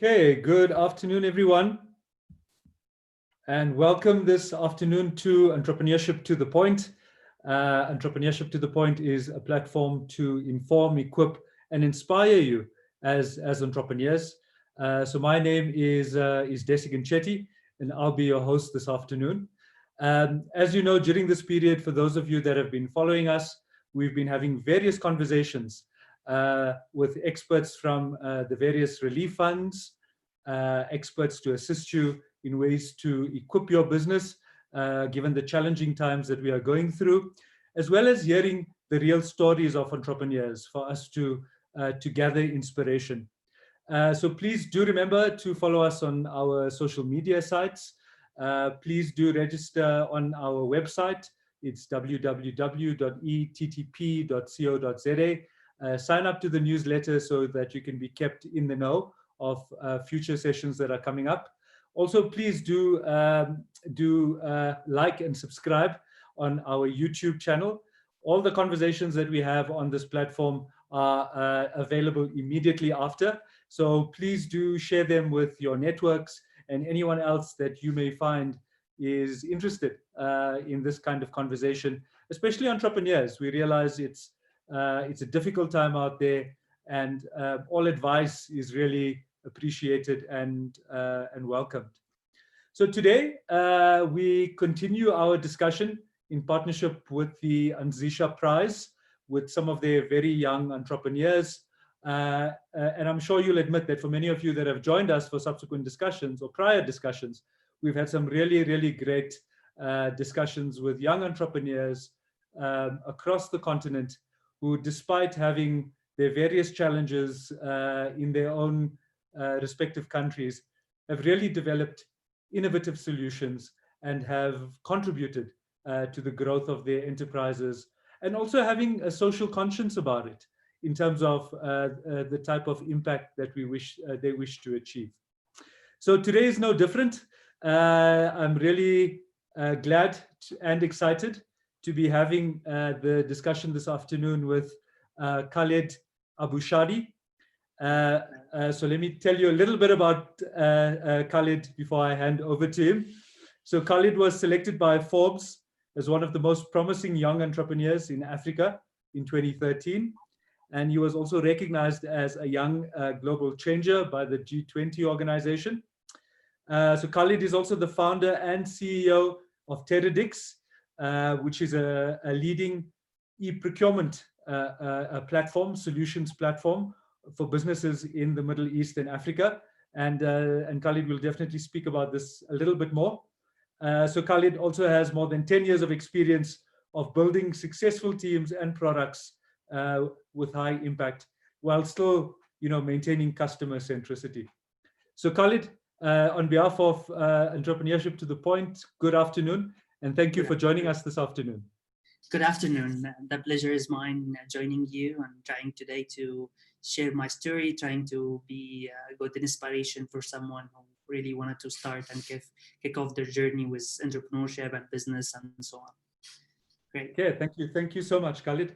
Okay, good afternoon, everyone, and welcome this afternoon to Entrepreneurship to the Point. Entrepreneurship to the Point is a platform to inform, equip, and inspire you as entrepreneurs. So my name is Desigan Chetty, and I'll be your host this afternoon. As you know, during this period, for those of you that have been following us, we've been having various conversations with experts from the various relief funds, experts to assist you in ways to equip your business, given the challenging times that we are going through, as well as hearing the real stories of entrepreneurs for us to gather inspiration. So please do remember to follow us on our social media sites. Please do register on our website. It's www.ettp.co.za. Sign up to the newsletter so that you can be kept in the know of future sessions that are coming up. Also, please do like and subscribe on our YouTube channel. All the conversations that we have on this platform are available immediately after. So please do share them with your networks and anyone else that you may find is interested in this kind of conversation, especially entrepreneurs. We realize it's a difficult time out there, and all advice is really appreciated and welcomed. So today we continue our discussion in partnership with the Anzisha Prize with some of their very young entrepreneurs. And I'm sure you'll admit that for many of you that have joined us for subsequent discussions or prior discussions, we've had some really, really great discussions with young entrepreneurs across the continent who, despite having their various challenges in their own respective countries, have really developed innovative solutions and have contributed to the growth of their enterprises, and also having a social conscience about it in terms of the type of impact that they wish to achieve. So today is no different. I'm really glad and excited to be having the discussion this afternoon with Khalid Abushadi. So let me tell you a little bit about Khalid before I hand over to him. So Khalid was selected by Forbes as one of the most promising young entrepreneurs in Africa in 2013. And he was also recognized as a young global changer by the G20 organization. So Khalid is also the founder and CEO of Teradix, which is a leading e-procurement platform, solutions platform for businesses in the Middle East and Africa. And Khalid will definitely speak about this a little bit more. So Khalid also has more than 10 years of experience of building successful teams and products with high impact, while still, maintaining customer centricity. So Khalid, on behalf of Entrepreneurship to the Point, good afternoon, and thank you for joining us this afternoon. Good afternoon. The pleasure is mine joining you. I'm trying today to share my story, trying to be a good inspiration for someone who really wanted to start and kick off their journey with entrepreneurship and business and so on. Great. Okay, thank you. Thank you so much, Khalid.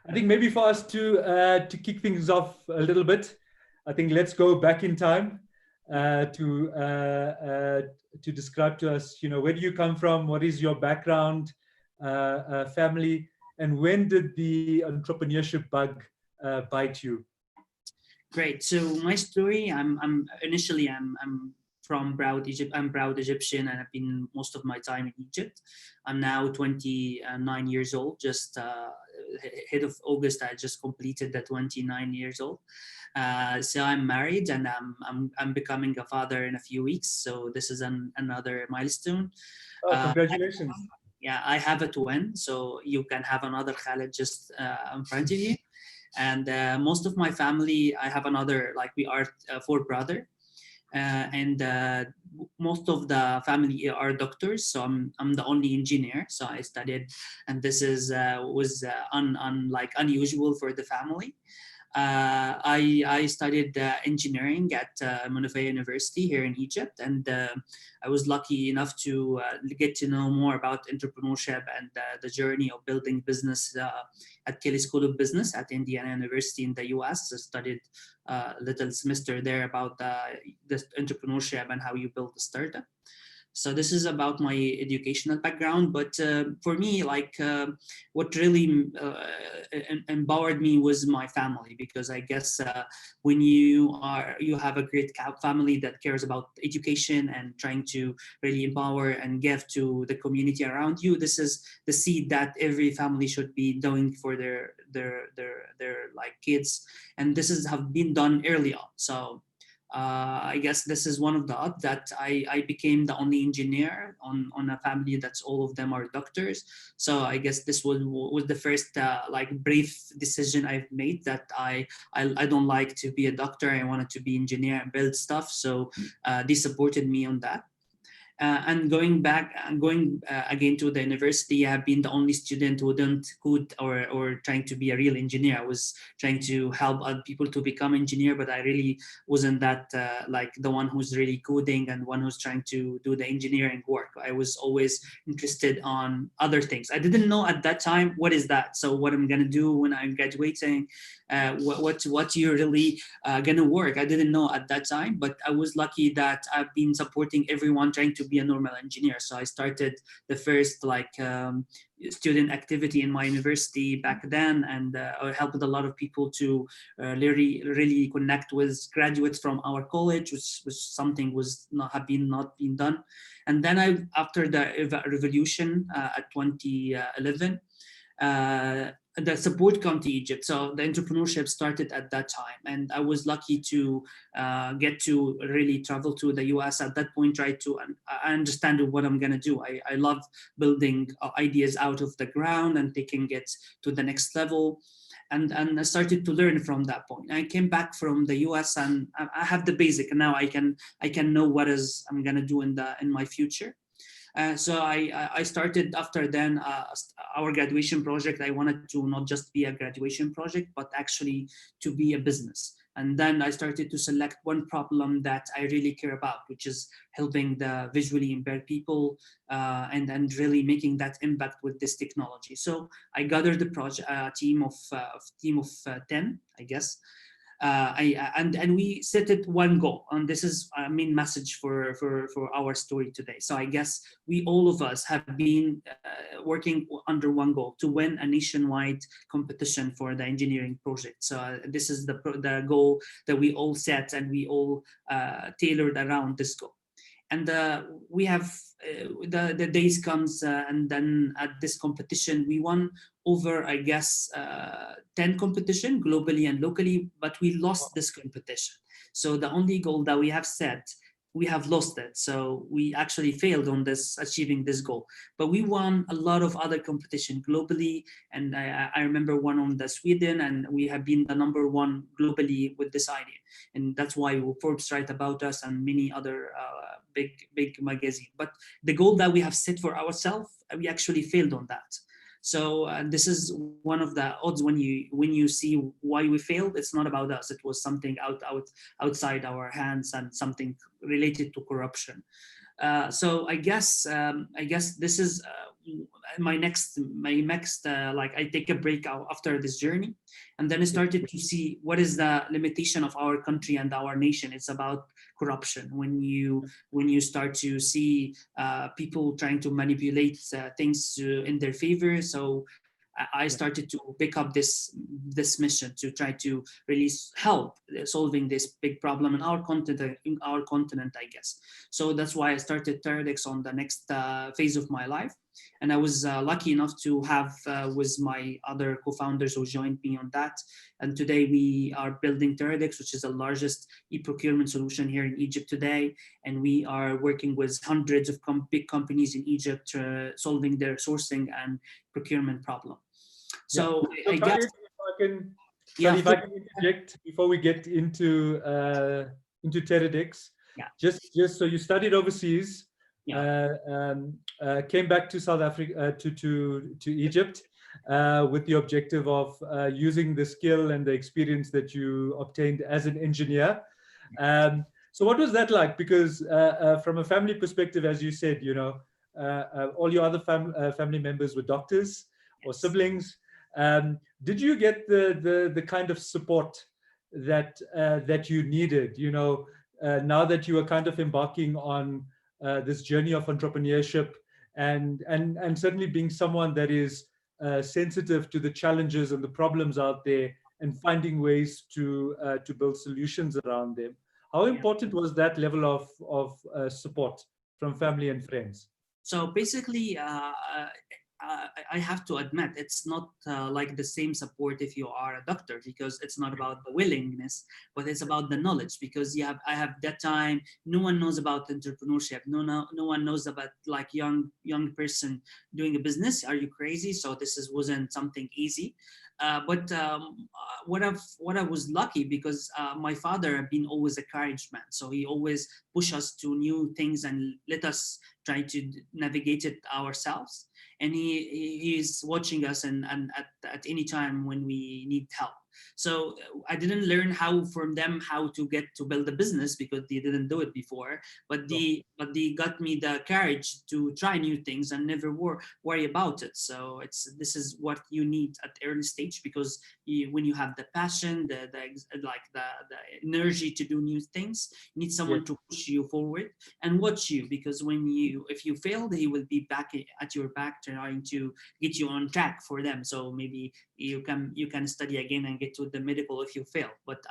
I think maybe for us to kick things off a little bit, I think let's go back in time to describe to us, where do you come from? What is your background, family, and when did the entrepreneurship bug bite you? Great. So my story, I'm from proud Egypt. I'm proud Egyptian, and I've been most of my time in Egypt. I'm now 29 years old. Just head of August, I just completed the 29 years old. So I'm married, and I'm becoming a father in a few weeks. So this is another milestone. Oh, congratulations! I have a twin, so you can have another Khalid just in front of you. And most of my family, I have another, we are four brothers. And most of the family are doctors, so I'm the only engineer. So I studied, and this was unusual for the family. I studied engineering at Montevideo University here in Egypt, and I was lucky enough to get to know more about entrepreneurship and the journey of building business at Kelly School of Business at Indiana University in the U.S. I studied a little semester there about the entrepreneurship and how you build a startup. So this is about my educational background, but for me, like what really empowered me was my family, because I guess when you have a great family that cares about education and trying to really empower and give to the community around you, this is the seed that every family should be doing for their like kids, and this is have been done early on. So I guess this is one of the odds that I became the only engineer on a family that's all of them are doctors. So I guess this was the first like brave decision I've made, that I don't like to be a doctor. I wanted to be engineer and build stuff. So they supported me on that. And going again to the university, I've been the only student who didn't code or trying to be a real engineer. I was trying to help other people to become engineer, but I really wasn't that like the one who's really coding and one who's trying to do the engineering work. I was always interested on other things. I didn't know at that time what is that. So what I'm gonna do when I'm graduating, what you're really gonna work. I didn't know at that time, but I was lucky that I've been supporting everyone trying to be a normal engineer. So I started the first like student activity in my university back then, and I helped a lot of people to really connect with graduates from our college, which was something was not been done. And then after the revolution at 2011. The support come to Egypt. So the entrepreneurship started at that time. And I was lucky to get to really travel to the US at that point, try to understand what I'm going to do. I love building ideas out of the ground and taking it to the next level. And I started to learn from that point. I came back from the US and I have the basic. And now I can know what is I'm going to do in my future. So I started after then our graduation project. I wanted to not just be a graduation project, but actually to be a business. And then I started to select one problem that I really care about, which is helping the visually impaired people and really making that impact with this technology. So I gathered the project team of 10, I guess. And we set it one goal, and this is a main message for our story today. So I guess we all of us have been working under one goal, to win a nationwide competition for the engineering project. So this is the goal that we all set, and we all tailored around this goal. And we have the days comes and then at this competition we won over, I guess, 10 competition globally and locally, but we lost this competition. So the only goal that we have set, we have lost it. So we actually failed on this, achieving this goal. But we won a lot of other competition globally. And I remember one on the Sweden, and we have been the number one globally with this idea. And that's why Forbes write about us and many other big magazine. But the goal that we have set for ourselves, we actually failed on that. So this is one of the odds when you see why we failed. It's not about us. It was something outside our hands and something related to corruption. So I guess this is my next like I take a break after this journey, and then I started to see what is the limitation of our country and our nation. It's about corruption. When you start to see people trying to manipulate things in their favor. So I started to pick up this mission to try to really help solving this big problem in our continent, I guess. So that's why I started TERDx on the next phase of my life. And I was lucky enough to have with my other co-founders who joined me on that. And today we are building TERDx, which is the largest e-procurement solution here in Egypt today. And we are working with hundreds of big companies in Egypt solving their sourcing and procurement problem. So I guess, if I can interject before we get into TEDx, yeah. Just so you studied overseas, Yeah. came back to South Africa to Egypt, with the objective of using the skill and the experience that you obtained as an engineer. So what was that like? Because from a family perspective, as you said, all your other family members were doctors or Yes. siblings. Did you get the kind of support that you needed? Now that you are kind of embarking on this journey of entrepreneurship, and certainly being someone that is sensitive to the challenges and the problems out there, and finding ways to build solutions around them. How Yeah. important was that level of support from family and friends? So basically, I have to admit it's not like the same support if you are a doctor, because it's not about the willingness, but it's about the knowledge. Because I have that time. No one knows about entrepreneurship. No one knows about like young person doing a business. Are you crazy? So this wasn't something easy. But what I was lucky, because my father had been always a courage man, so he always push us to new things and let us try to navigate it ourselves. And he's watching us, and at any time when we need help. So I didn't learn how from them how to get to build a business, because they didn't do it before. But So, they got me the courage to try new things and never worry about it. So this is what you need at early stage, because when you have the passion, the energy to do new things, you need yes, someone to push you forward and watch you. Because if you fail, he will be back at your back, trying to get you on track for them. So maybe you can study again and get to the medical if you fail. But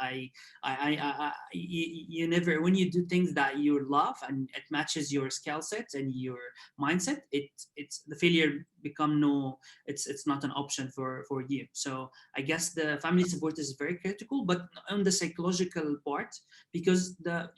you never, when you do things that you love and it matches your skill set and your mindset, it's the failure become no, it's not an option for you. So I guess the family support is very critical. But on the psychological part, because the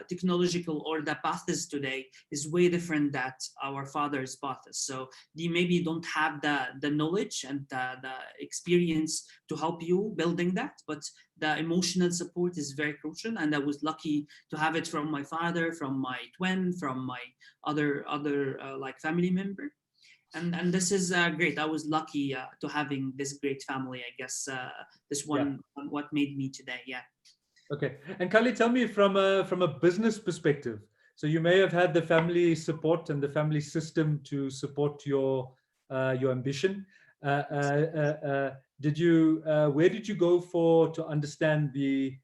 technological or the paths today is way different that our father's paths. So they maybe don't have the knowledge and the experience to help you building that. But the emotional support is very crucial, and I was lucky to have it from my father, from my twin, from my other like family member. And this is great. I was lucky to having this great family, I guess. This yeah. one what made me today. Yeah. Okay. And Kali, tell me from a business perspective. So you may have had the family support and the family system to support your ambition. Did you where did you go for to understand the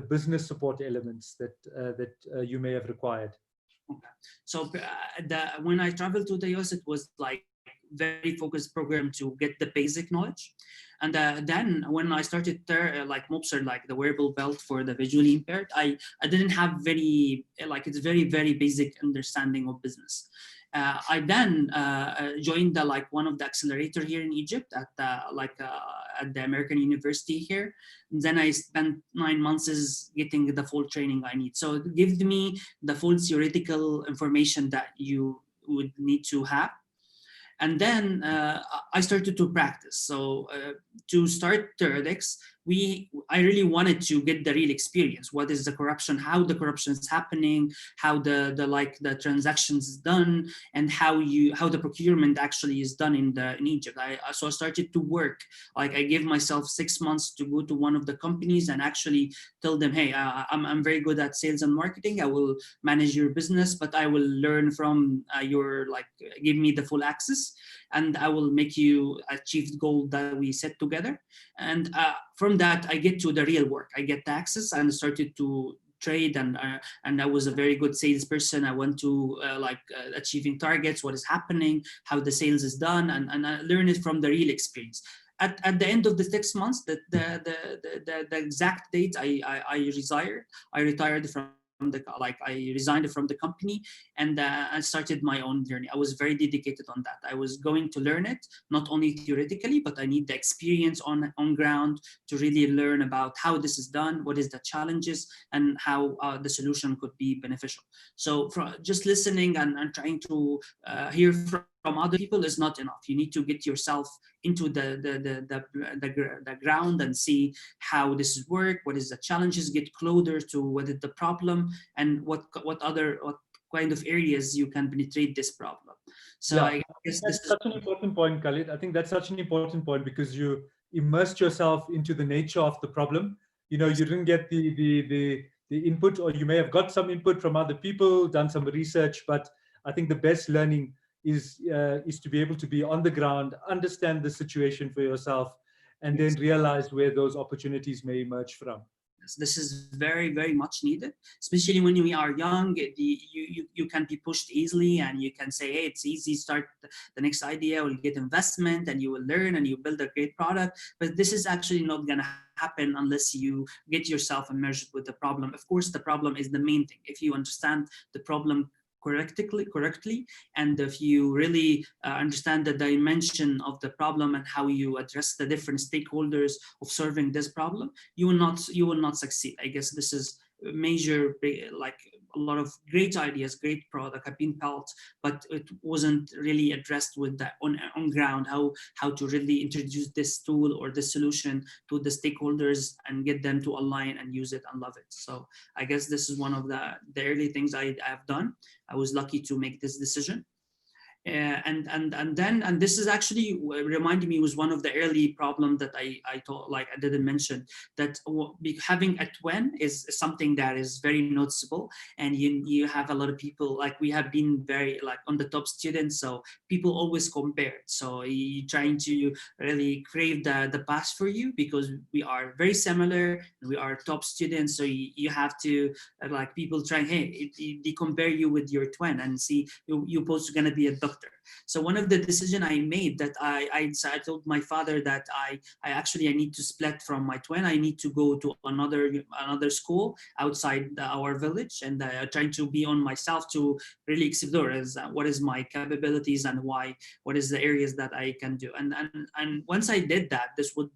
business support elements that you may have required? Okay. So when I traveled to the US, it was like very focused program to get the basic knowledge. And then when I started there, like Mopser, like the wearable belt for the visually impaired, I didn't have very like it's very basic understanding of business. I then joined the like one of the accelerator here in Egypt at the American University here. And then I spent 9 months is getting the full training I need. So it gives me the full theoretical information that you would need to have. And then I started to practice. So to start Teradix, I really wanted to get the real experience. What is the corruption? How the corruption is happening? How the transactions is done, and how the procurement actually is done in Egypt. So I started to work. Like I gave myself 6 months to go to one of the companies and actually tell them, hey, I'm very good at sales and marketing. I will manage your business, but I will learn from give me the full access, and I will make you achieve the goal that we set together. And from that, I get to the real work. I get the access and started to trade, and I was a very good salesperson. I went to achieving targets, what is happening, how the sales is done, and I learned it from the real experience. At the end of the 6 months, the exact date I retired from I resigned from the company, and I started my own journey. I was very dedicated on that. I was going to learn it not only theoretically, but I need the experience on ground to really learn about how this is done, what is the challenges, and how the solution could be beneficial. So just listening and trying to hear from other people is not enough. You need to get yourself into the ground and see how this work, what is the challenges, get closer to what is the problem, and what kind of areas you can penetrate this problem. So Yeah, I guess this that's is such an important point, Khalid. I think that's such an important point because you immersed yourself into the nature of the problem. You know, yes. you didn't get the input, or you may have got some input from other people, done some research, but I think the best learning is to be able to be on the ground, understand the situation for yourself, and then Yes. realize where those opportunities may emerge from. This is very, very much needed, especially when we are young. You can be pushed easily, and you can say, hey, it's easy, start the next idea, will get investment, and you will learn, and you build a great product. But this is actually not going to happen unless you get yourself immersed with the problem. Of course, the problem is the main thing. If you understand the problem correctly, and if you really understand the dimension of the problem and how you address the different stakeholders of solving this problem, you will not succeed. I guess this is major, like a lot of great ideas, great product have been built, but it wasn't really addressed with the on ground, how to really introduce this tool or this solution to the stakeholders and get them to align and use it and love it. So I guess this is one of the early things I have done. I was lucky to make this decision. And this is actually reminding me, was one of the early problems that I thought, like I didn't mention, that having a twin is something that is very noticeable. And you have a lot of people, like we have been very like on the top students, so people always compare. So you trying to really crave the past for you, because we are very similar, we are top students. So you have to like people try, hey, they compare you with your twin and see you're supposed to gonna be a doctor. So one of the decision I made, that I told my father that I actually I need to split from my twin. I need to go to another school outside our village, and trying to be on myself to really explore as what is my capabilities and what is the areas that I can do. And once I did that, this would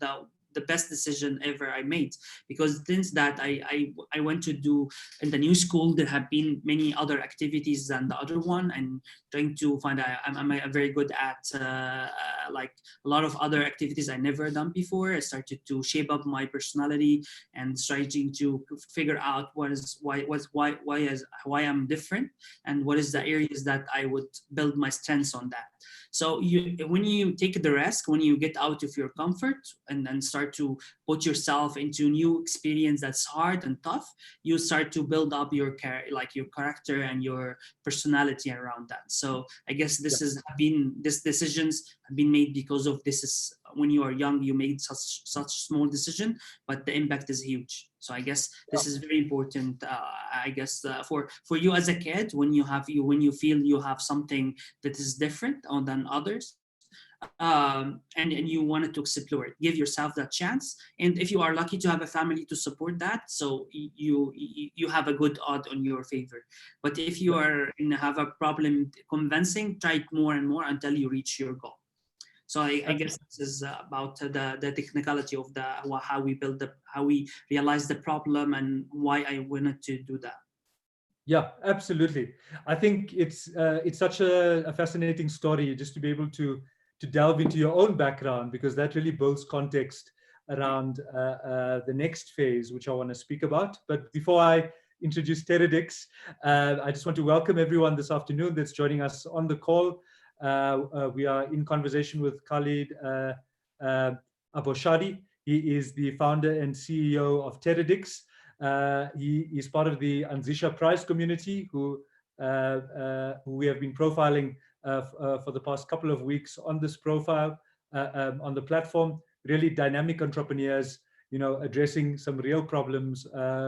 the best decision ever I made, because since that I went to do in the new school, there have been many other activities than the other one, and trying to find I'm very good at like a lot of other activities I never done before. I started to shape up my personality and starting to figure out why I'm different, and what is the areas that I would build my strengths on that. So when you take the risk, when you get out of your comfort and start to put yourself into new experience that's hard and tough, you start to build up your character and your personality around that. So I guess these decisions have been made because of this. Is when you are young, you made such small decision, but the impact is huge. So I guess this is very important. I guess for you as a kid, when you feel you have something that is different than others, and you wanted to explore it, give yourself that chance. And if you are lucky to have a family to support that, so you have a good odd on your favor. But if you are have a problem convincing, try it more and more until you reach your goal. So I guess this is about the technicality of how we realize the problem and why I wanted to do that. Yeah, absolutely. I think it's such a fascinating story just to be able to delve into your own background, because that really builds context around the next phase, which I want to speak about. But before I introduce Teradix, I just want to welcome everyone this afternoon that's joining us on the call. We are in conversation with Khalid Abushadi. He is the founder and CEO of Teradix. He is part of the Anzisha Prize community, who we have been profiling for the past couple of weeks on this profile on the platform. Really dynamic entrepreneurs, addressing some real problems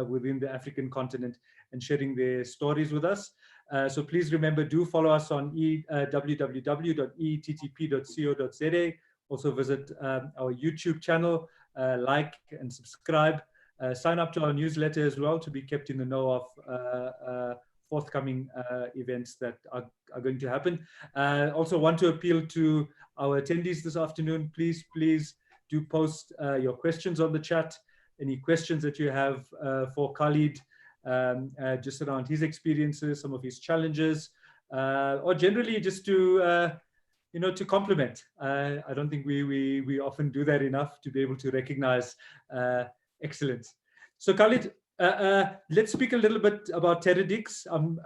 within the African continent and sharing their stories with us. So please remember, do follow us on www.ettp.co.za. Also visit our YouTube channel, like and subscribe. Sign up to our newsletter as well to be kept in the know of forthcoming events that are going to happen. Also want to appeal to our attendees this afternoon. Please do post your questions on the chat. Any questions that you have for Khalid, just around his experiences, some of his challenges, or generally just to to compliment. I don't think we often do that enough, to be able to recognize excellence. So Khalid, Let's speak a little bit about Teradix. I'm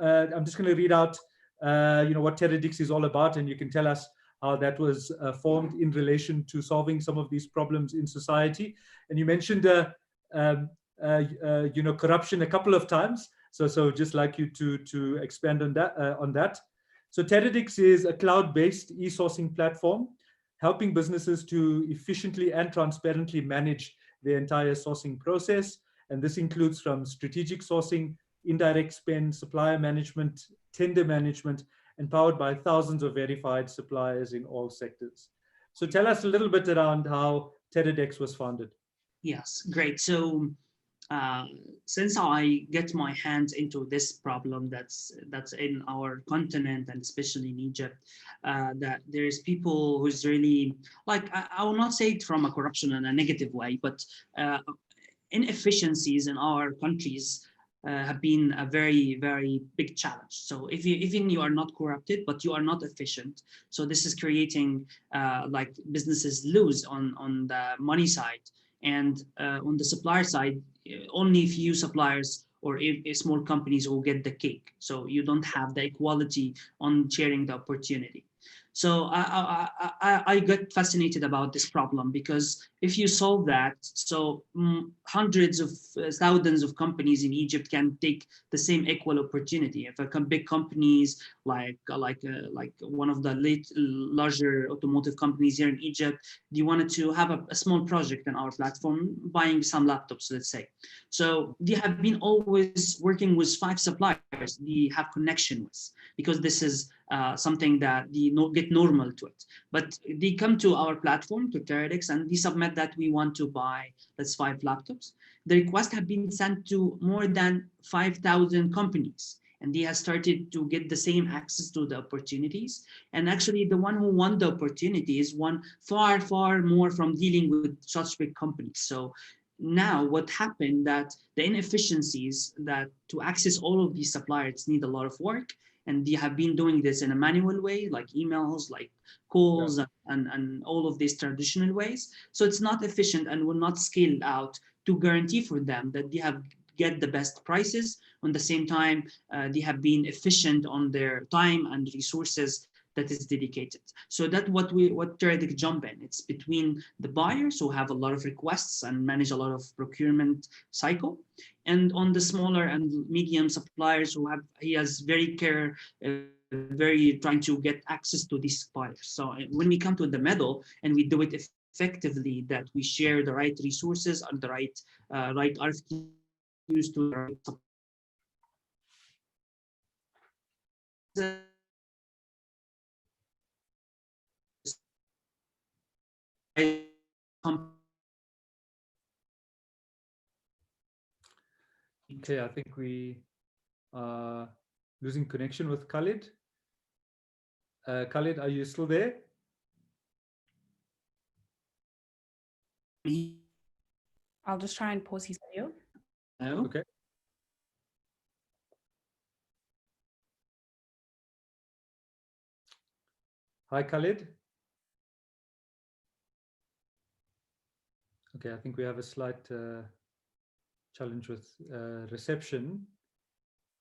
just going to read out, what Teradix is all about, and you can tell us how that was formed in relation to solving some of these problems in society. And you mentioned, um, corruption a couple of times. So just like you to expand on that. So Teradix is a cloud-based e-sourcing platform helping businesses to efficiently and transparently manage their entire sourcing process. And this includes from strategic sourcing, indirect spend, supplier management, tender management, and powered by thousands of verified suppliers in all sectors. So tell us a little bit around how Teradix was founded. Yes, great. So uh, since I get my hands into this problem that's in our continent and especially in Egypt, that there's people who's really like I will not say it from a corruption in a negative way, but uh, inefficiencies in our countries have been a very, very big challenge. So if you even you are not corrupted, but you are not efficient, so this is creating like businesses lose on the money side, and on the supplier side, only few suppliers or small companies will get the cake. So you don't have the equality on sharing the opportunity. So I got fascinated about this problem because if you solve that, so hundreds of thousands of companies in Egypt can take the same equal opportunity. If a big companies like one of the larger automotive companies here in Egypt, they wanted to have a small project on our platform, buying some laptops, let's say. So they have been always working with 5 suppliers they have connection with, because this is something that they get normal to it. But they come to our platform, to Teradix, and they submit that we want to buy, let's 5 laptops. The requests have been sent to more than 5,000 companies, and they have started to get the same access to the opportunities. And actually, the one who won the opportunity is one far, far more from dealing with such big companies. So now what happened that the inefficiencies that to access all of these suppliers need a lot of work, and they have been doing this in a manual way, like emails, like calls, and all of these traditional ways. So it's not efficient and will not scale out to guarantee for them that they have get the best prices. On the same time, they have been efficient on their time and resources that is dedicated. So that's what Teradix jump in. It's between the buyers who have a lot of requests and manage a lot of procurement cycle, and on the smaller and medium suppliers who have he has very care, very trying to get access to these suppliers. So when we come to the middle and we do it effectively, that we share the right resources and the right RFQs to the right Okay, I think we are losing connection with Khalid. Khalid, are you still there? I'll just try and pause his video. No. Okay. Hi, Khalid. Okay, I think we have a slight challenge with reception.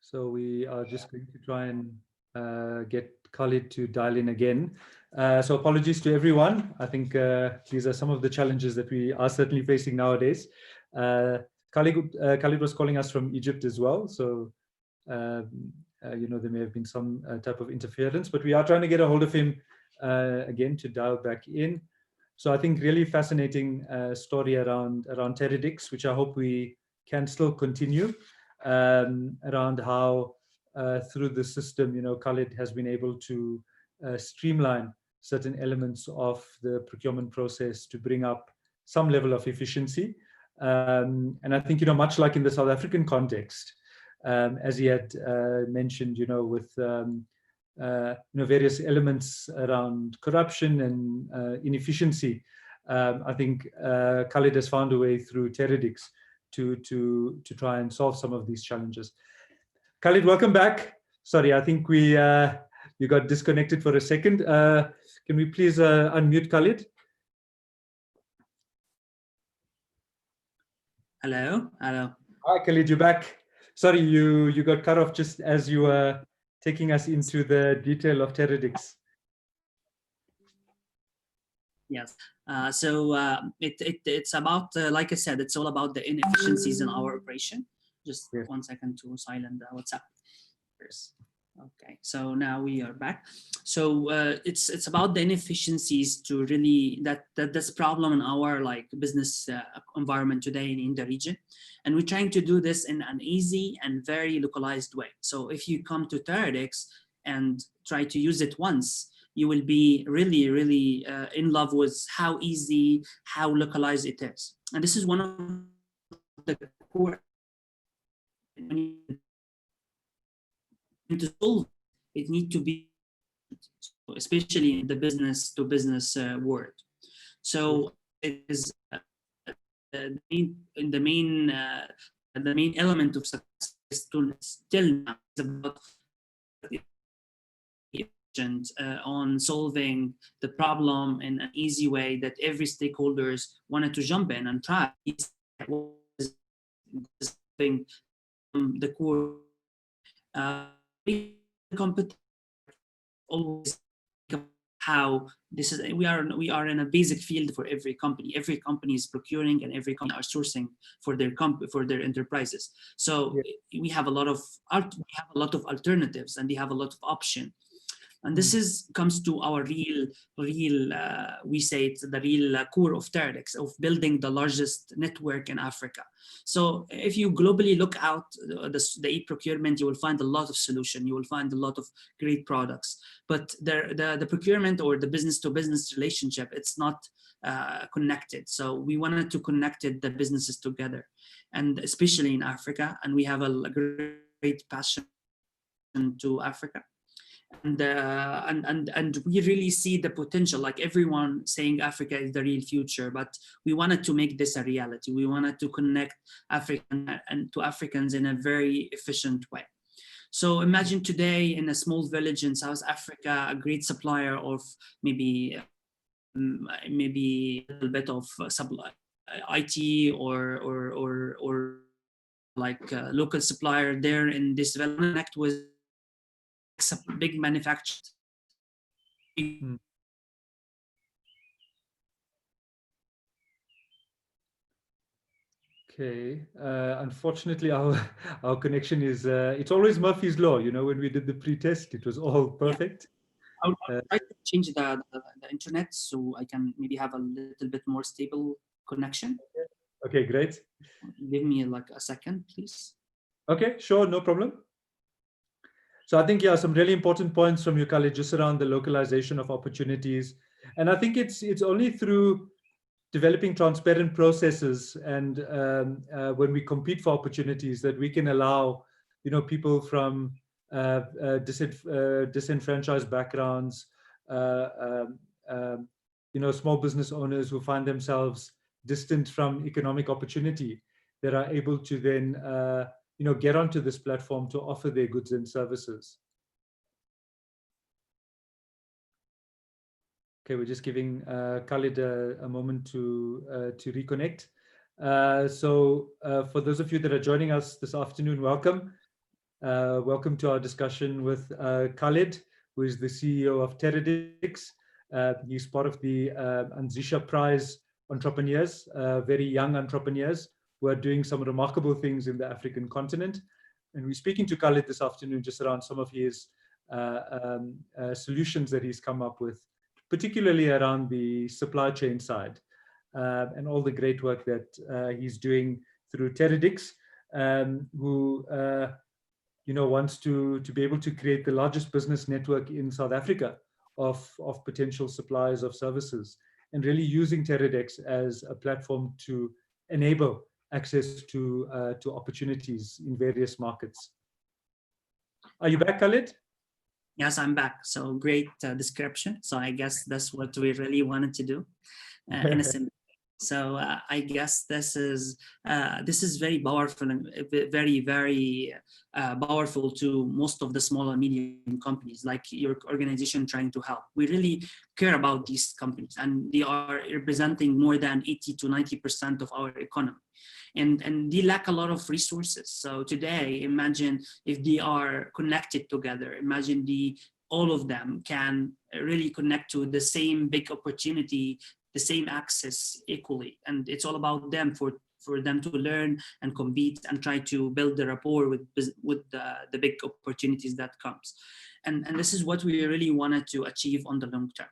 So we are just going to try and get Khalid to dial in again. So apologies to everyone. I think these are some of the challenges that we are certainly facing nowadays. Khalid was calling us from Egypt as well. So, there may have been some type of interference, but we are trying to get a hold of him again to dial back in. So I think really fascinating story around Teradix, which I hope we can still continue, around how through the system, Khalid has been able to streamline certain elements of the procurement process to bring up some level of efficiency. And I think, much like in the South African context, as he had mentioned, with various elements around corruption and inefficiency, I think Khalid has found a way through Teradix to try and solve some of these challenges. Khalid, welcome back. Sorry, I think you got disconnected for a second. Can we please unmute Khalid? Hello. Hi, Khalid, you're back. Sorry, you got cut off just as you were taking us into the detail of Teradix. Yes. It's about, like I said, it's all about the inefficiencies in our operation. Just Yes. 1 second to silent WhatsApp first. Okay, so now we are back. So it's about the inefficiencies to really that's problem in our like business environment today in the region, and we're trying to do this in an easy and very localized way. So if you come to Teradix and try to use it once, you will be really, really in love with how easy, how localized it is. And this is one of the core. To solve it need to be, especially in the business to business world. So it is the main element of success is to still now is about on solving the problem in an easy way that every stakeholders wanted to jump in and try. The core always how this is, we are in a basic field for every company. Every company is procuring and every company are sourcing for their enterprises. So we have a lot of alternatives, and they have a lot of option. And this comes to our real we say it's the real core of Teradix, of building the largest network in Africa. So if you globally look out the e-procurement, you will find a lot of solution, you will find a lot of great products, but the procurement or the business to business relationship, it's not connected. So we wanted to connect the businesses together, and especially in Africa, and we have a great passion to Africa. And we really see the potential, like everyone saying Africa is the real future, but we wanted to make this a reality. We wanted to connect Africans in a very efficient way. So imagine today in a small village in South Africa, a great supplier of maybe a little bit of supply, IT or like a local supplier there in this development, connect with big manufacturers. Okay. Unfortunately, our connection is it's always Murphy's law. You know, when we did the pre-test, it was all perfect. I'll try to change the internet so I can maybe have a little bit more stable connection. Okay, great. Give me like a second, please. Okay, sure, no problem. So I think, yeah, some really important points from you, Khalid, just around the localization of opportunities. And I think it's only through developing transparent processes and when we compete for opportunities that we can allow, you know, people from disenfranchised backgrounds, you know, small business owners who find themselves distant from economic opportunity, that are able to then you know, get onto this platform to offer their goods and services. Okay, we're just giving Khalid a moment to reconnect. For those of you that are joining us this afternoon, welcome. Welcome to our discussion with Khalid, who is the CEO of Teradix. He's part of the Anzisha Prize entrepreneurs, very young entrepreneurs who are doing some remarkable things in the African continent. And we're speaking to Khalid this afternoon just around some of his solutions that he's come up with, particularly around the supply chain side, and all the great work that he's doing through Teradix, who you know, wants to be able to create the largest business network in South Africa of potential suppliers of services, and really using Teradix as a platform to enable access to opportunities in various markets. Are you back, Khalid? Yes, I'm back. So great description. So I guess that's what we really wanted to do in a simple. So I guess this is very powerful and very, very powerful to most of the small and medium companies like your organization trying to help. We really care about these companies, and they are representing more than 80 to 90% of our economy. And they lack a lot of resources. So today, imagine if they are connected together, imagine all of them can really connect to the same big opportunity, the same access equally. And it's all about them for them to learn and compete and try to build the rapport with the big opportunities that comes. And this is what we really wanted to achieve on the long term.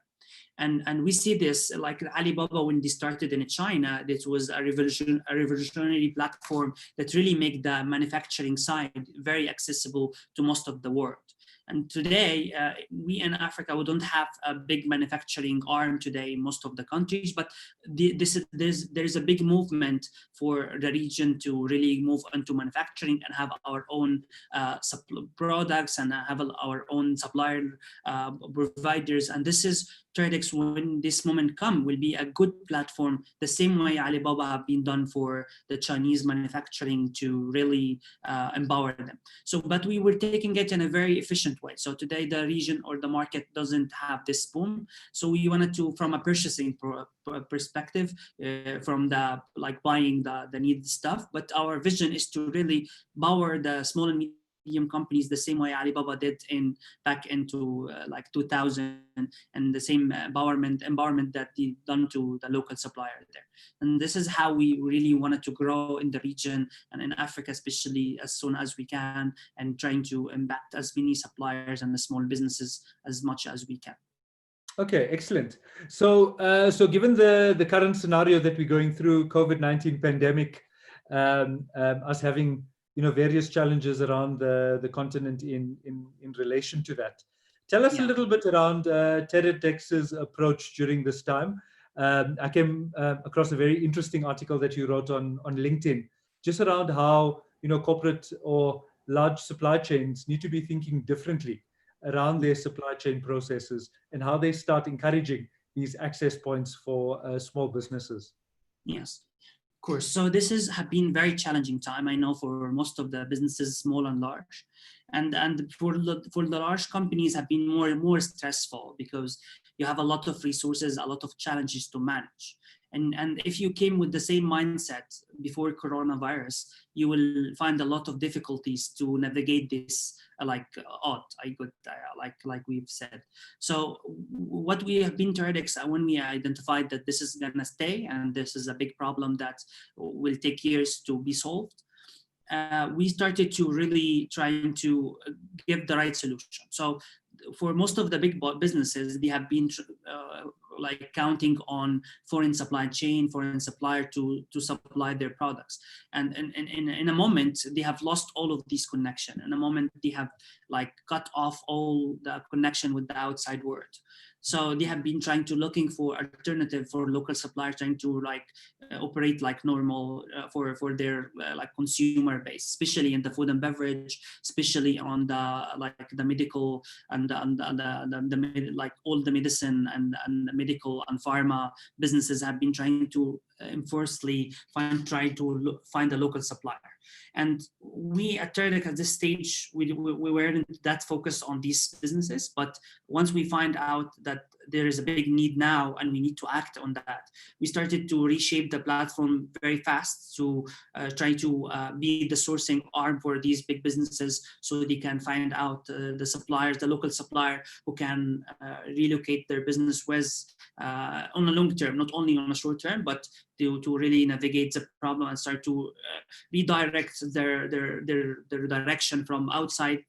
And we see this like Alibaba when they started in China. This was a revolutionary platform that really made the manufacturing side very accessible to most of the world. And today, we in Africa, we don't have a big manufacturing arm today in most of the countries, but there's a big movement for the region to really move into manufacturing and have our own products and have our own supplier providers. And this is TREDx, when this moment come, will be a good platform, the same way Alibaba have been done for the Chinese manufacturing to really empower them. So, but we were taking it in a very efficient way. So today the region or the market doesn't have this boom. So we wanted to, from a purchasing perspective, from the like buying the needed stuff, but our vision is to really power the small and medium companies the same way Alibaba did back into like 2000, and the same empowerment that they done to the local supplier there. And this is how we really wanted to grow in the region and in Africa, especially as soon as we can, and trying to impact as many suppliers and the small businesses as much as we can. Okay, excellent. So given the current scenario that we're going through, COVID-19 pandemic, us having various challenges around the continent in relation to that, tell us a little bit around TREDx's approach during this time. I came across a very interesting article that you wrote on LinkedIn, just around how corporate or large supply chains need to be thinking differently around their supply chain processes and how they start encouraging these access points for small businesses. Yes, of course. So this have been very challenging time, I know, for most of the businesses, small and large. And for the large companies have been more stressful because you have a lot of resources, a lot of challenges to manage. And if you came with the same mindset before coronavirus, you will find a lot of difficulties to navigate this like we've said. So what we have been TREDx, when we identified that this is gonna stay and this is a big problem that will take years to be solved, we started to really trying to give the right solution. So for most of the big businesses, they have been like counting on foreign supply chain, foreign supplier to supply their products. And in a moment, they have lost all of these connection. In a moment, they have like cut off all the connection with the outside world. So they have been trying to looking for alternative for local suppliers, trying to operate like normal for their like consumer base, especially in the food and beverage, especially on the medical and the like all the medicine and the medical and pharma businesses have been trying to enforcedly try to find a local supplier. And we at TREDx at this stage, we weren't that focused on these businesses, but once we find out that there is a big need now and we need to act on that, we started to reshape the platform very fast to try to be the sourcing arm for these big businesses, so they can find out the suppliers, the local supplier who can relocate their business with on a long term, not only on a short term, but to really navigate the problem and start to redirect their direction from outside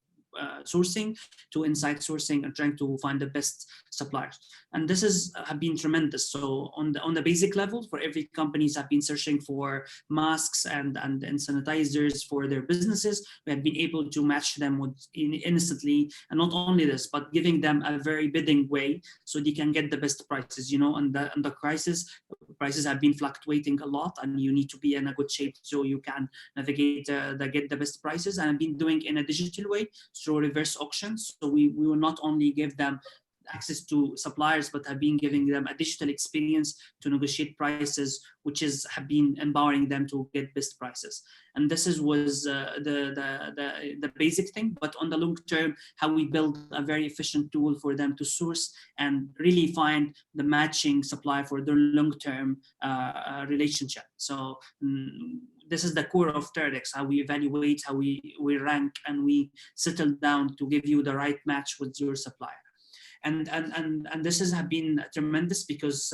sourcing to inside sourcing and trying to find the best suppliers. And this have been tremendous. So on the basic level, for every companies have been searching for masks and sanitizers for their businesses, we have been able to match them with instantly. And not only this, but giving them a very bidding way so they can get the best prices. And the prices have been fluctuating a lot, and you need to be in a good shape so you can navigate get the best prices. And I've been doing in a digital way through reverse auctions. So we will not only give them access to suppliers, but have been giving them additional experience to negotiate prices, which have been empowering them to get best prices. And this was the basic thing. But on the long term, how we build a very efficient tool for them to source and really find the matching supply for their long-term relationship. So this is the core of Teradx, how we evaluate, how we rank, and we settle down to give you the right match with your supplier. And this has been tremendous because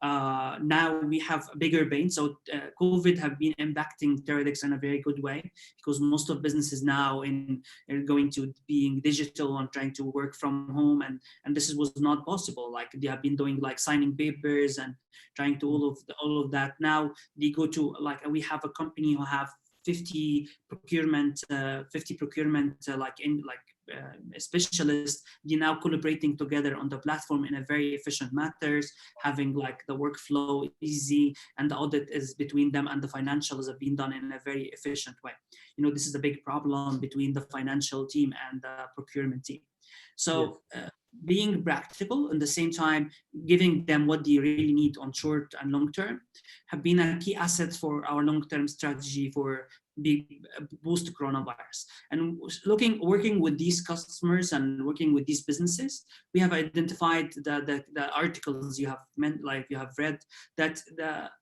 now we have a bigger base. So COVID have been impacting Teradx in a very good way, because most of businesses now are going to being digital and trying to work from home, and this was not possible. Like they have been doing like signing papers and trying to all of that. Now they go to, like, we have a company who have 50 procurement specialists. They're now collaborating together on the platform in a very efficient matters, having like the workflow easy, and the audit is between them, and the financials have been done in a very efficient way. You know, this is a big problem between the financial team and the procurement team. So being practical, at the same time giving them what they really need on short and long term, have been a key asset for our long-term strategy for boost coronavirus. And working with these customers and working with these businesses, we have identified the articles you have read, that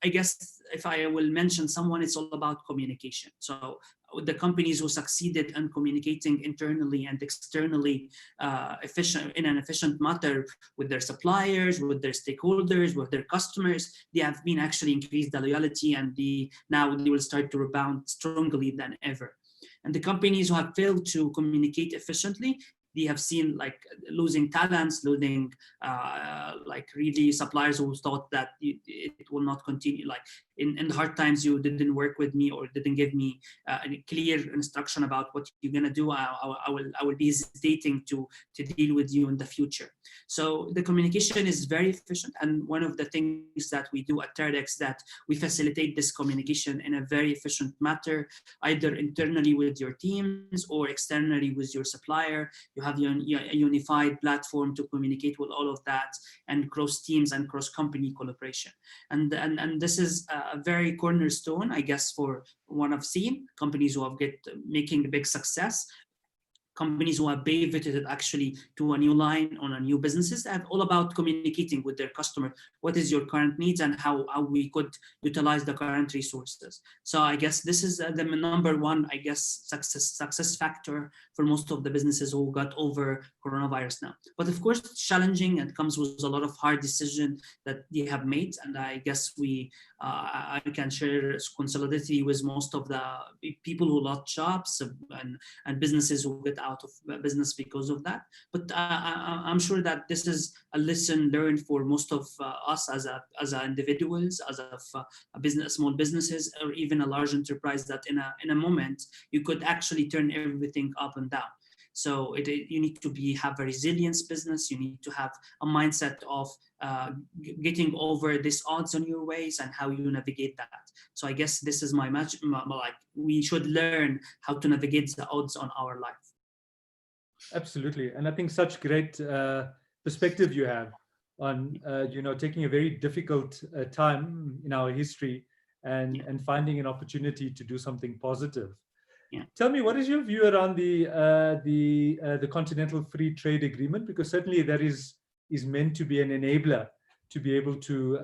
I guess if I will mention someone, it's all about communication. So the companies who succeeded in communicating internally and externally in an efficient manner with their suppliers, with their stakeholders, with their customers, they have been actually increased the loyalty, and now they will start to rebound strongly than ever. And the companies who have failed to communicate efficiently, they have seen like losing talents, losing like really suppliers who thought that it will not continue. Like in the hard times, you didn't work with me or didn't give me a clear instruction about what you're gonna do. I will be hesitating to deal with you in the future. So the communication is very efficient, and one of the things that we do at Teradx, that we facilitate this communication in a very efficient manner, either internally with your teams or externally with your supplier. You have a unified platform to communicate with all of that, and cross teams and cross company collaboration. And this is a very cornerstone, I guess, for one I've seen companies who have making a big success. Companies who have pivoted actually to a new line on a new businesses, and all about communicating with their customer. What is your current needs, and how we could utilize the current resources. So I guess this is the number one, I guess, success factor for most of the businesses who got over coronavirus now. But of course, it's challenging, and comes with a lot of hard decisions that they have made. And I guess I can share solidarity with most of the people who lost jobs and businesses who get out of business because of that. But I'm sure that this is a lesson learned for most of us as individuals, as small businesses, or even a large enterprise, that in a moment you could actually turn everything up and down. So you need to have a resilience business. You need to have a mindset of getting over these odds on your ways, and how you navigate that. So I guess this is my like, we should learn how to navigate the odds on our life. Absolutely. And I think such great perspective you have on, taking a very difficult time in our history and finding an opportunity to do something positive. Yeah. Tell me, what is your view around the Continental Free Trade Agreement? Because certainly that is meant to be an enabler to be able to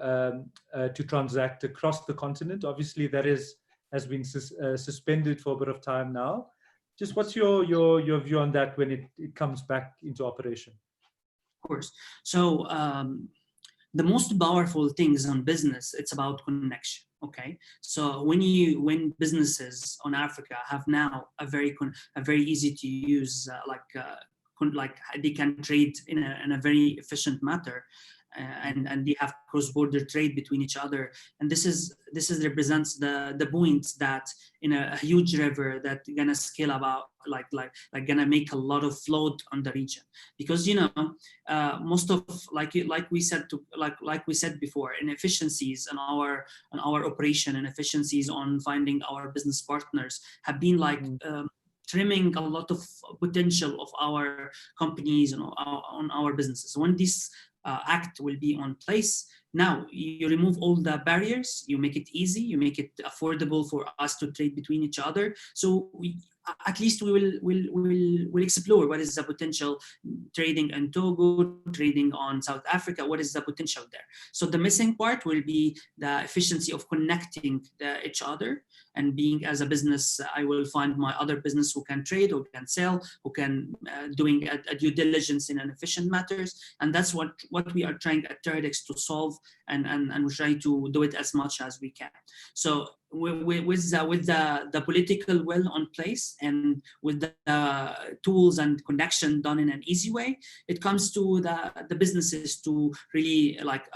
transact across the continent. Obviously, that has been suspended for a bit of time now. Just what's your view on that when it comes back into operation? Of course. So the most powerful things on business, it's about connection. Okay, so when businesses on Africa have now a very easy to use like they can trade in a very efficient manner, and they have cross-border trade between each other, and this represents the point that in a huge river that gonna scale about like gonna make a lot of float on the region, because most of like we said before, inefficiencies in our operation and efficiencies on finding our business partners have been like trimming a lot of potential of our companies and on our businesses. When this act will be on place, now you remove all the barriers, you make it easy, you make it affordable for us to trade between each other. So at least we will explore what is the potential trading in Togo, trading on South Africa, what is the potential there. So the missing part will be the efficiency of connecting each other, and being as a business, I will find my other business who can trade, who can sell, who can doing a due diligence in an efficient matters. And that's what we are trying at Teradix to solve, and we're trying to do it as much as we can. So with the political will on place, and with the tools and connection done in an easy way, it comes to the businesses to really like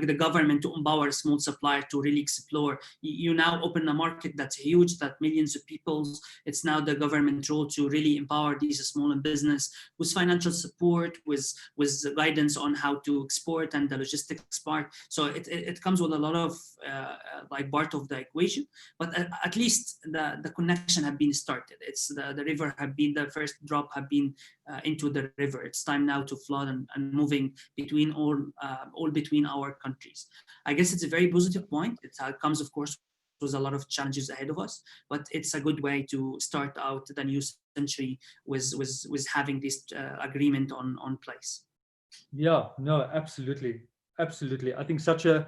the government to empower small supplier to really explore. You now open a market that's huge, that millions of people. It's now the government role to really empower these small business with financial support, with guidance on how to export and the logistics part. So it comes with a lot of like part of the equation, but at least the connection have been started. It's the river have been, the first drop have been into the river. It's time now to flood and moving between all between our countries. I guess it's a very positive point. It comes, of course, with a lot of challenges ahead of us, but it's a good way to start out the new century with having this agreement on place. Yeah, no, absolutely. Absolutely. I think such a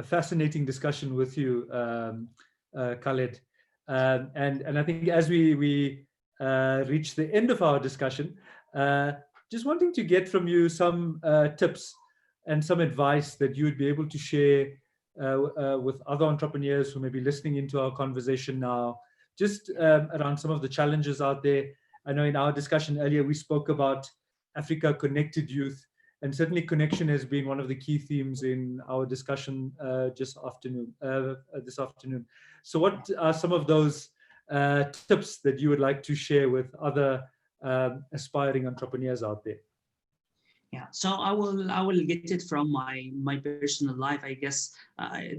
fascinating discussion with you, Khalid. And I think as we reach the end of our discussion, just wanting to get from you some tips and some advice that you would be able to share with other entrepreneurs who may be listening into our conversation now, just around some of the challenges out there. I know in our discussion earlier, we spoke about Africa Connected Youth, and certainly connection has been one of the key themes in our discussion this afternoon. So what are some of those tips that you would like to share with other aspiring entrepreneurs out there? Yeah, so I will get it from my personal life, I guess.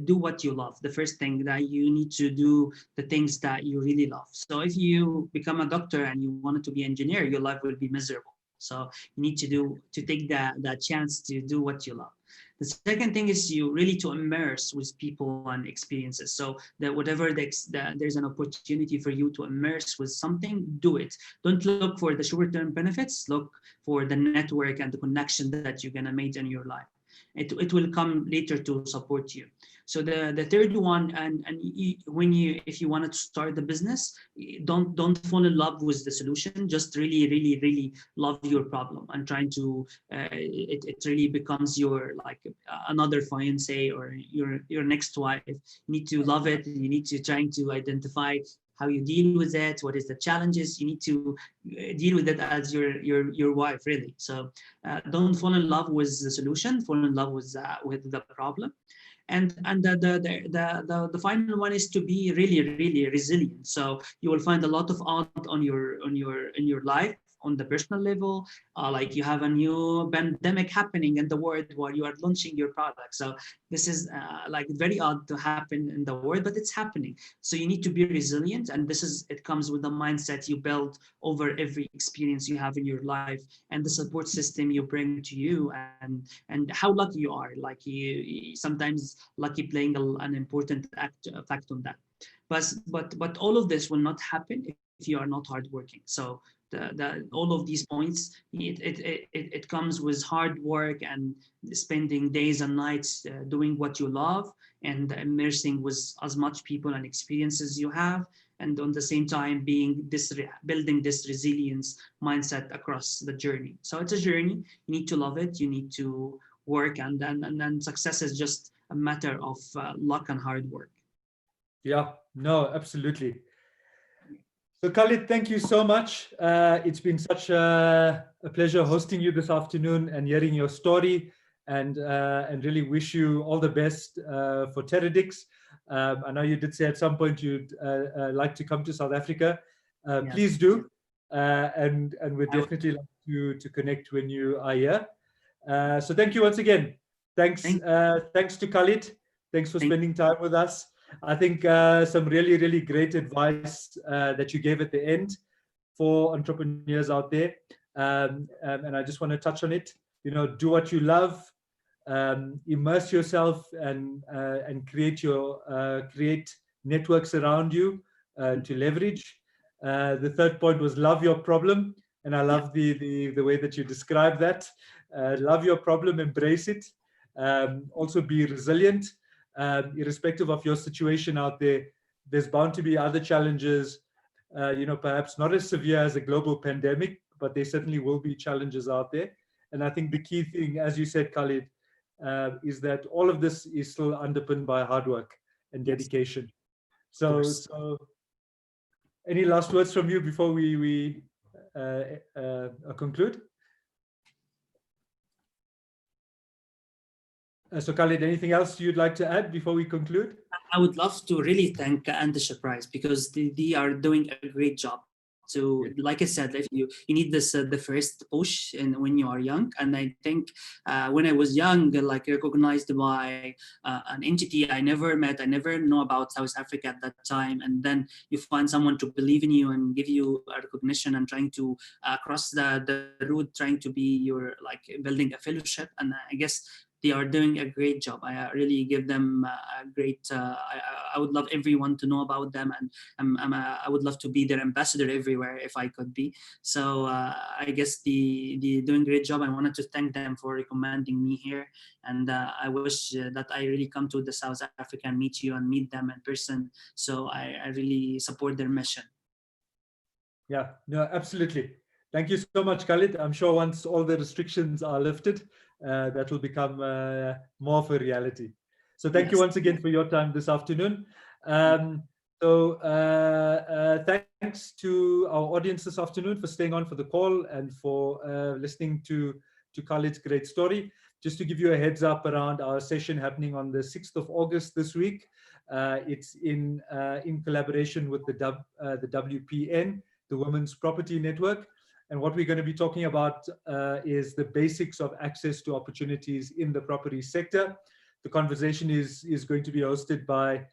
Do what you love. The first thing that you need to do, the things that you really love. So if you become a doctor and you wanted to be an engineer, your life will be miserable. So you need to take that chance to do what you love. The second thing is you really to immerse with people and experiences. So that whatever there's an opportunity for you to immerse with something, do it. Don't look for the short-term benefits. Look for the network and the connection that you're gonna make in your life. It will come later to support you. So the third one, and if you wanted to start the business, don't fall in love with the solution. Just really love your problem, and trying to it really becomes your like another fiance or your next wife. You need to love it. You need to trying to identify how you deal with it, what is the challenges. You need to deal with it as your wife, really. So don't fall in love with the solution, fall in love with the problem. And the final one is to be really resilient. So you will find a lot of odds in your life, on the personal level, like you have a new pandemic happening in the world while you are launching your product. So this is like very odd to happen in the world, but it's happening. So you need to be resilient, and it comes with the mindset you build over every experience you have in your life, and the support system you bring to you, and how lucky you are. Like you sometimes lucky playing an important fact on that. But all of this will not happen if you are not hardworking. So all of these points, it comes with hard work and spending days and nights doing what you love, and immersing with as much people and experiences you have, and on the same time building this resilience mindset across the journey. So it's a journey. You need to love it. You need to work, and then success is just a matter of luck and hard work. Yeah, no, absolutely. So Khalid, thank you so much. It's been such a pleasure hosting you this afternoon and hearing your story, and really wish you all the best for Teradix. I know you did say at some point you'd like to come to South Africa. Yes. Please do, and we'd definitely like to connect when you are here. So thank you once again. Thanks to Khalid. Thanks for spending time with us. I think some really, really great advice that you gave at the end for entrepreneurs out there. And I just want to touch on it. You know, do what you love, immerse yourself, and create networks around you to leverage. The third point was love your problem, and I love the way that you describe that. Love your problem, embrace it. Also be resilient, irrespective of your situation out there. There's bound to be other challenges, perhaps not as severe as a global pandemic, but there certainly will be challenges out there. And I think the key thing, as you said, Khalid, is that all of this is still underpinned by hard work and dedication. So any last words from you before we conclude? So Khalid, anything else you'd like to add before we conclude? I would love to really thank Enterprise because they are doing a great job. So, like I said, if you need this the first push, and when you are young, and I think when I was young, like recognized by an entity I never met, I never know about South Africa at that time, and then you find someone to believe in you and give you a recognition and trying to cross the road, trying to be your like building a fellowship, and I guess they are doing a great job. I really give them a great. I would love everyone to know about them, and I would love to be their ambassador everywhere if I could be. So I guess the doing a great job. I wanted to thank them for recommending me here, and I wish that I really come to the South Africa and meet you and meet them in person. So I really support their mission. Yeah, no, absolutely. Thank you so much, Khalid. I'm sure once all the restrictions are lifted, that will become more of a reality. So thank you once again for your time this afternoon. Thanks to our audience this afternoon for staying on for the call and for listening to Khalid's great story. Just to give you a heads up around our session happening on the 6th of August this week. It's in collaboration with the WPN, the Women's Property Network. And what we're going to be talking about is the basics of access to opportunities in the property sector. The conversation is going to be hosted by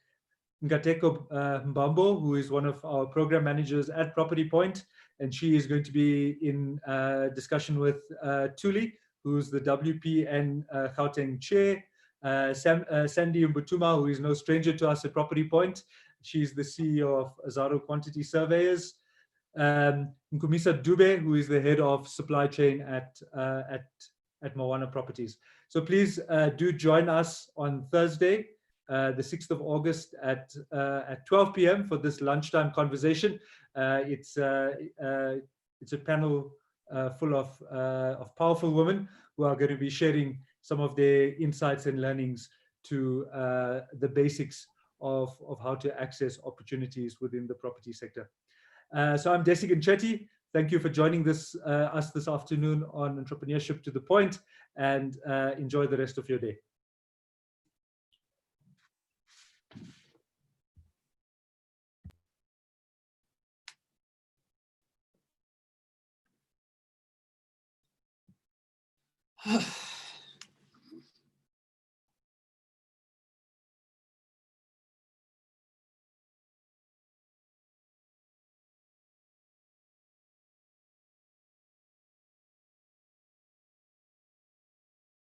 Ngateko Mbambo, who is one of our program managers at Property Point. And she is going to be in discussion with Tuli, who's the WPN Gauteng chair. Sandy Mbutuma, who is no stranger to us at Property Point. She's the CEO of Azaro Quantity Surveyors. Nkumisa Dube, who is the head of supply chain at Moana Properties. So please do join us on Thursday, the 6th of August at 12 p.m. for this lunchtime conversation. It's a panel full of powerful women who are going to be sharing some of their insights and learnings to the basics of how to access opportunities within the property sector. So I'm Desigan Chetty. Thank you for joining us this afternoon on Entrepreneurship to the Point, and enjoy the rest of your day.